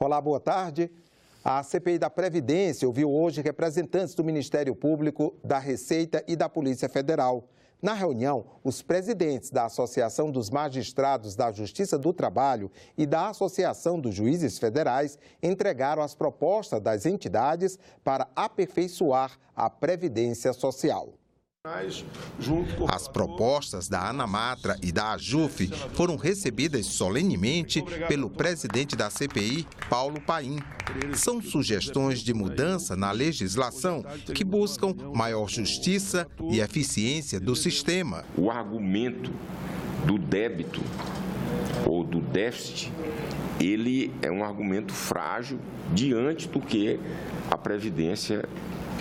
Olá, boa tarde. A CPI da Previdência ouviu hoje representantes do Ministério Público, da Receita e da Polícia Federal. Na reunião, os presidentes da Associação dos Magistrados da Justiça do Trabalho e da Associação dos Juízes Federais entregaram as propostas das entidades para aperfeiçoar a Previdência Social. As propostas da ANAMATRA e da AJUF foram recebidas solenemente pelo presidente da CPI, Paulo Paim. São sugestões de mudança na legislação que buscam maior justiça e eficiência do sistema. O argumento do débito ou do déficit, ele é um argumento frágil diante do que a Previdência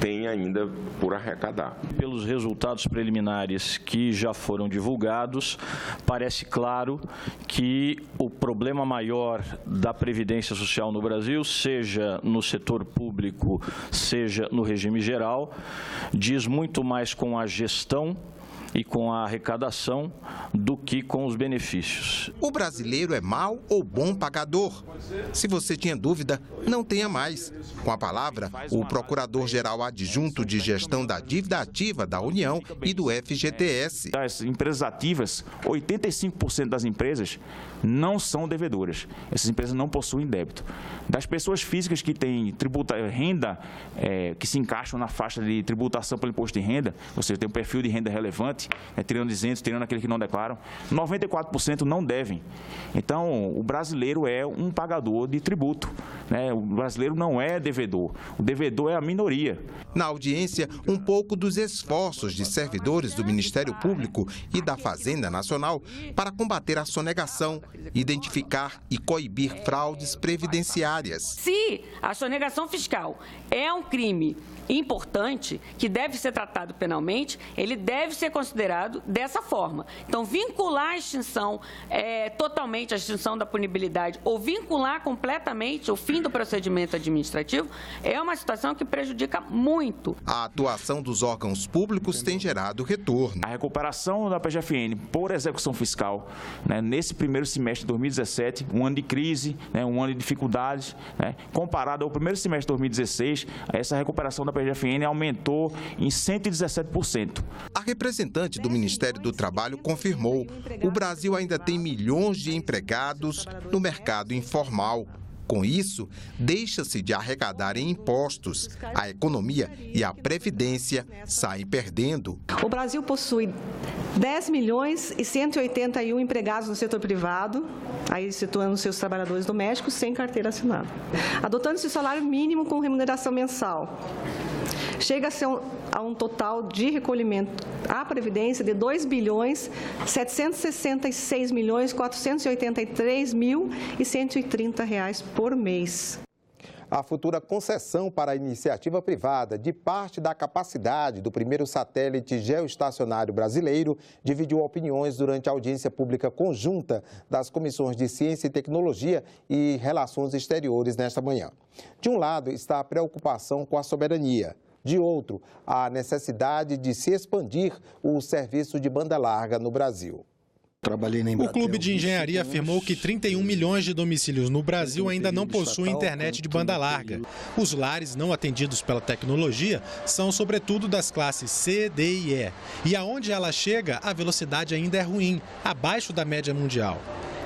tem ainda por arrecadar. Pelos resultados preliminares que já foram divulgados, parece claro que o problema maior da Previdência Social no Brasil, seja no setor público, seja no regime geral, diz muito mais com a gestão e com a arrecadação do que com os benefícios. O brasileiro é mau ou bom pagador? Se você tinha dúvida, não tenha mais. Com a palavra, o Procurador-Geral Adjunto de Gestão da Dívida Ativa da União e do FGTS. As empresas ativas, 85% das empresas não são devedoras. Essas empresas não possuem débito. Das pessoas físicas que têm renda, que se encaixam na faixa de tributação pelo imposto de renda, ou seja, tem um perfil de renda relevante, tirando isentos, tirando aqueles que não declaram, 94% não devem. Então, o brasileiro é um pagador de tributo, né? O brasileiro não é devedor. O devedor é a minoria. Na audiência, um pouco dos esforços de servidores do Ministério Público e da Fazenda Nacional para combater a sonegação, identificar e coibir fraudes previdenciárias. Se a sonegação fiscal é um crime importante, que deve ser tratado penalmente, ele deve ser considerado dessa forma. Então, vincular a extinção totalmente, a extinção da punibilidade, ou vincular completamente o fim do procedimento administrativo, é uma situação que prejudica muito. A atuação dos órgãos públicos tem gerado retorno. A recuperação da PGFN por execução fiscal, né, nesse primeiro semestre de 2017, um ano de crise, né, um ano de dificuldades, né, comparado ao primeiro semestre de 2016, essa recuperação da PGFN aumentou em 117%. A representante do Ministério do Trabalho confirmou: o Brasil ainda tem milhões de empregados no mercado informal. Com isso, deixa-se de arrecadar em impostos. A economia e a previdência saem perdendo. O Brasil possui 10 milhões e 181 empregados no setor privado, aí situando seus trabalhadores domésticos sem carteira assinada. Adotando-se o salário mínimo com remuneração mensal, chega-se a um total de recolhimento à Previdência de 2 bilhões 766 milhões 483 mil e 130 reais por mês. A futura concessão para a iniciativa privada de parte da capacidade do primeiro satélite geoestacionário brasileiro dividiu opiniões durante a audiência pública conjunta das comissões de Ciência e Tecnologia e Relações Exteriores nesta manhã. De um lado está a preocupação com a soberania. De outro, a necessidade de se expandir o serviço de banda larga no Brasil. O Clube de Engenharia afirmou que 31 milhões de domicílios no Brasil ainda não possuem internet de banda larga. Os lares não atendidos pela tecnologia são, sobretudo, das classes C, D e E. E aonde ela chega, a velocidade ainda é ruim, abaixo da média mundial.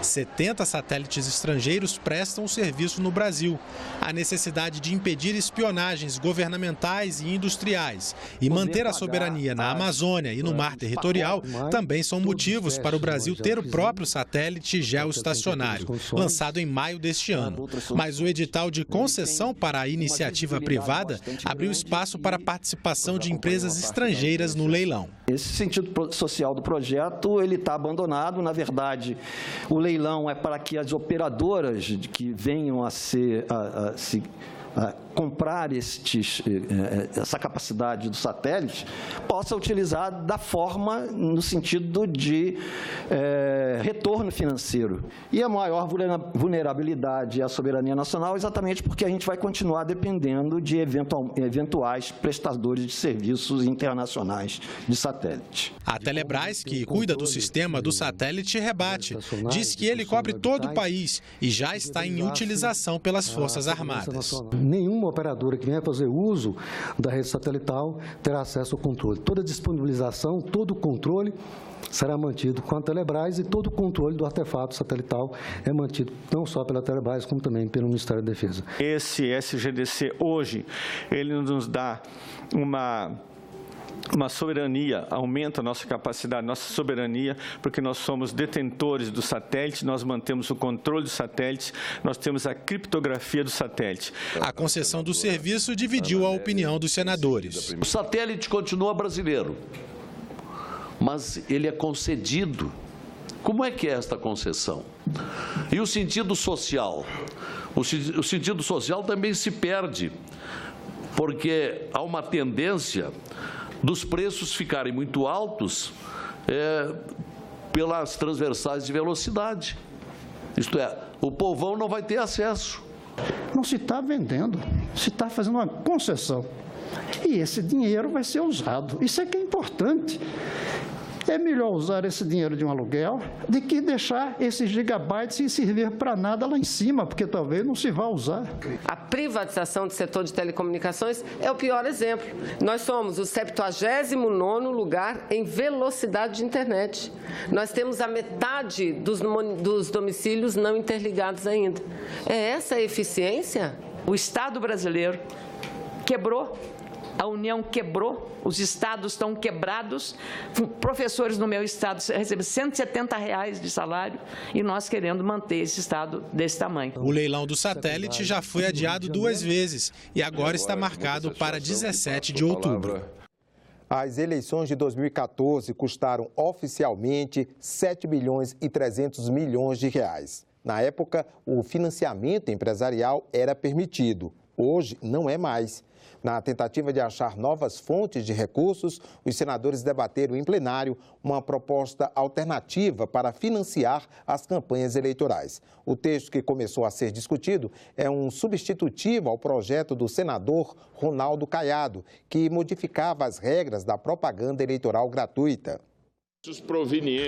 70 satélites estrangeiros prestam serviço no Brasil. A necessidade de impedir espionagens governamentais e industriais e manter a soberania na Amazônia e no mar territorial também são motivos para o Brasil ter o próprio satélite geoestacionário, lançado em maio deste ano. Mas o edital de concessão para a iniciativa privada abriu espaço para a participação de empresas estrangeiras no leilão. Esse sentido social do projeto, ele está abandonado. Na verdade, o leilão é para que as operadoras que venham a comprar essa capacidade do satélite possa utilizar da forma no sentido de retorno financeiro. E a maior vulnerabilidade à soberania nacional exatamente porque a gente vai continuar dependendo de eventuais prestadores de serviços internacionais de satélite. satélite. A Telebrás, que cuida do sistema do satélite, rebate. Diz que ele cobre todo o país e já está em utilização pelas Forças Armadas. Nenhuma operadora que venha fazer uso da rede satelital terá acesso ao controle. Toda a disponibilização, todo o controle será mantido com a Telebrás e todo o controle do artefato satelital é mantido não só pela Telebrás, como também pelo Ministério da Defesa. Esse SGDC hoje, ele nos dá uma soberania, aumenta a nossa capacidade, nossa soberania, porque nós somos detentores do satélite, nós mantemos o controle do satélite, nós temos a criptografia do satélite. A concessão do serviço dividiu a opinião dos senadores. O satélite continua brasileiro, mas ele é concedido. Como é que é esta concessão? E o sentido social? O sentido social também se perde, porque há uma tendência dos preços ficarem muito altos pelas transversais de velocidade. Isto é, o povão não vai ter acesso. Não se está vendendo, se está fazendo uma concessão. E esse dinheiro vai ser usado. Isso é que é importante. É melhor usar esse dinheiro de um aluguel do que deixar esses gigabytes sem servir para nada lá em cima, porque talvez não se vá usar. A privatização do setor de telecomunicações é o pior exemplo. Nós somos o 79º lugar em velocidade de internet. Nós temos a metade dos domicílios não interligados ainda. É essa a eficiência? O Estado brasileiro quebrou. A União quebrou, os estados estão quebrados, professores no meu estado recebem R$170 de salário e nós querendo manter esse estado desse tamanho. O leilão do satélite já foi adiado 2 vezes e agora está marcado para 17 de outubro. As eleições de 2014 custaram oficialmente 7 bilhões e 300 milhões de reais. Na época, o financiamento empresarial era permitido. Hoje, não é mais. Na tentativa de achar novas fontes de recursos, os senadores debateram em plenário uma proposta alternativa para financiar as campanhas eleitorais. O texto que começou a ser discutido é um substitutivo ao projeto do senador Ronaldo Caiado, que modificava as regras da propaganda eleitoral gratuita.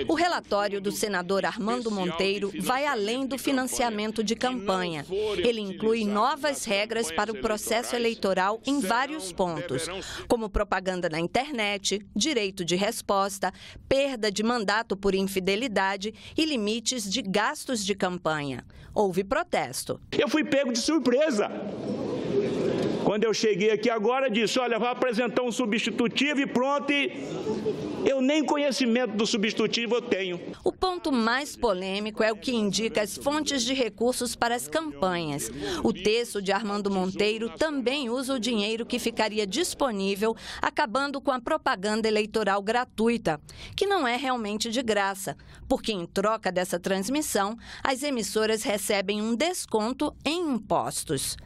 O relatório do senador Armando Monteiro vai além do financiamento de campanha. Ele inclui novas regras para o processo eleitoral em vários pontos, como propaganda na internet, direito de resposta, perda de mandato por infidelidade e limites de gastos de campanha. Houve protesto. Eu fui pego de surpresa. Quando eu cheguei aqui agora, disse, olha, vai apresentar um substitutivo e pronto, e eu nem conhecimento do substitutivo eu tenho. O ponto mais polêmico é o que indica as fontes de recursos para as campanhas. O texto de Armando Monteiro também usa o dinheiro que ficaria disponível, acabando com a propaganda eleitoral gratuita, que não é realmente de graça, porque em troca dessa transmissão, as emissoras recebem um desconto em impostos.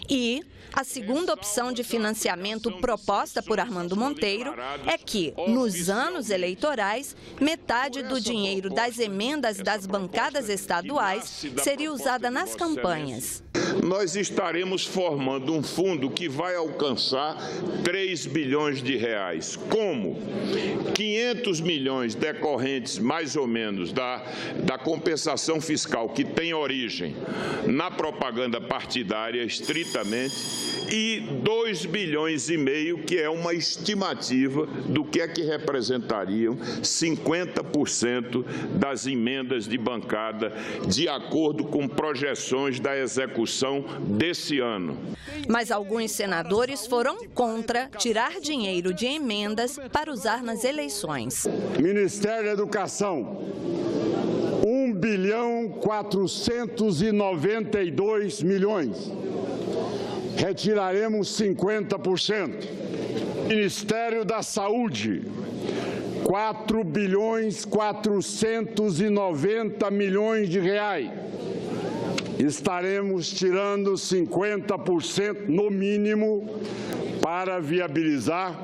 E a segunda opção de financiamento proposta por Armando Monteiro é que, nos anos eleitorais, metade do dinheiro das emendas das bancadas estaduais seria usada nas campanhas. Nós estaremos formando um fundo que vai alcançar 3 bilhões de reais. Como? 500 milhões decorrentes, mais ou menos, da compensação fiscal que tem origem na propaganda partidária, estritamente, e 2 bilhões e meio, que é uma estimativa do que é que representariam 50% das emendas de bancada, de acordo com projeções da execução desse ano. Mas alguns senadores foram contra tirar dinheiro de emendas para usar nas eleições. Ministério da Educação, 1.492 milhões. Retiraremos 50%. Ministério da Saúde, 4.490 milhões de reais. Estaremos tirando 50% no mínimo para viabilizar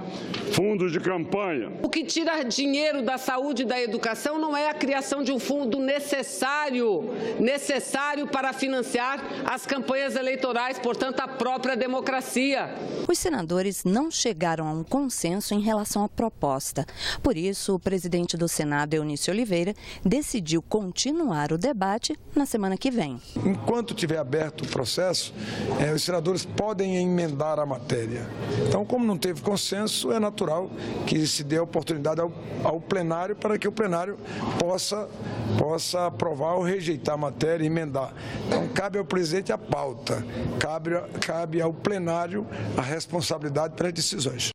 fundos de campanha. O que tira dinheiro da saúde e da educação não é a criação de um fundo necessário para financiar as campanhas eleitorais, portanto, a própria democracia. Os senadores não chegaram a um consenso em relação à proposta. Por isso, o presidente do Senado, Eunício Oliveira, decidiu continuar o debate na semana que vem. Enquanto tiver aberto o processo, os senadores podem emendar a matéria. Então, como não teve consenso, é natural que se dê a oportunidade ao plenário para que o plenário possa aprovar ou rejeitar a matéria e emendar. Então, cabe ao presidente a pauta, cabe ao plenário a responsabilidade pelas decisões.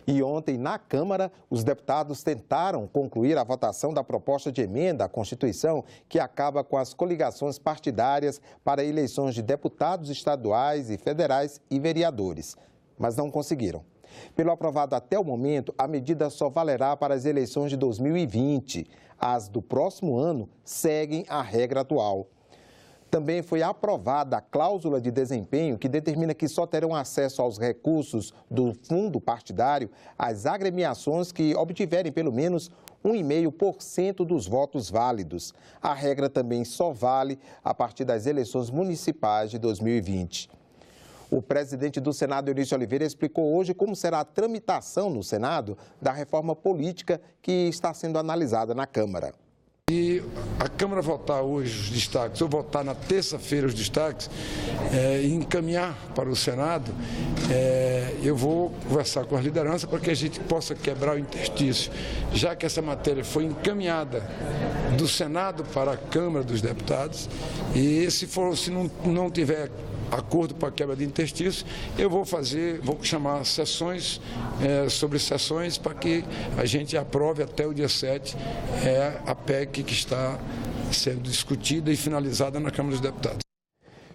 E ontem, na Câmara, os deputados tentaram concluir a votação da proposta de emenda à Constituição que acaba com as coligações partidárias para eleições de deputados estaduais e federais e vereadores, mas não conseguiram. Pelo aprovado até o momento, a medida só valerá para as eleições de 2020. As do próximo ano seguem a regra atual. Também foi aprovada a cláusula de desempenho que determina que só terão acesso aos recursos do fundo partidário as agremiações que obtiverem pelo menos 1,5% dos votos válidos. A regra também só vale a partir das eleições municipais de 2020. O presidente do Senado, Eunício Oliveira, explicou hoje como será a tramitação no Senado da reforma política que está sendo analisada na Câmara. Se a Câmara votar hoje os destaques, ou votar na terça-feira os destaques, e encaminhar para o Senado, eu vou conversar com a liderança para que a gente possa quebrar o interstício, já que essa matéria foi encaminhada do Senado para a Câmara dos Deputados, e se não tiver acordo para a quebra de interstício, eu vou chamar sessões sobre sessões para que a gente aprove até o dia 7 a PEC que está sendo discutida e finalizada na Câmara dos Deputados.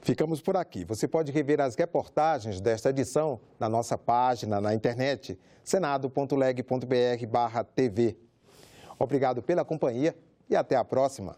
Ficamos por aqui. Você pode rever as reportagens desta edição na nossa página na internet, senado.leg.br/tv. Obrigado pela companhia e até a próxima.